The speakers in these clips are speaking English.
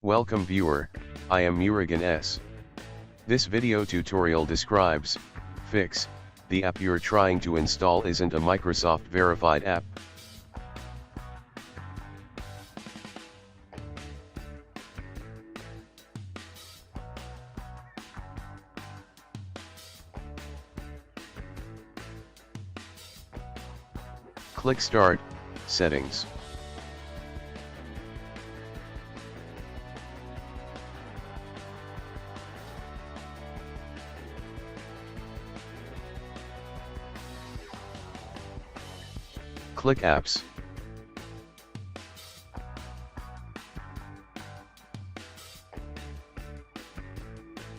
Welcome viewer, I am Murugan S. This video tutorial describes, fix, the app you're trying to install isn't a Microsoft verified app. Click Start, Settings. Click Apps.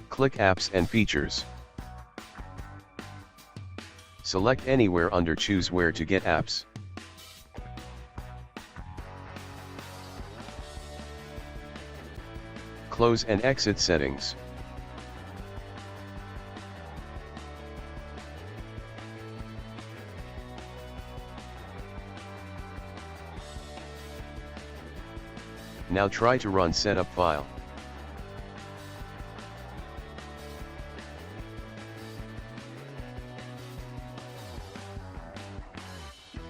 Click Apps and Features. Select anywhere under Choose where to get apps. Close and exit settings. Now try to run setup file.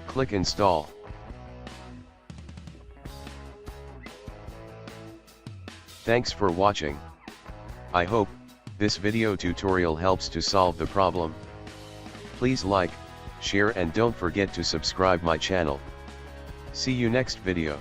Click Install. Thanks for watching. I hope this video tutorial helps to solve the problem. Please like, share and don't forget to subscribe my channel. See you next video.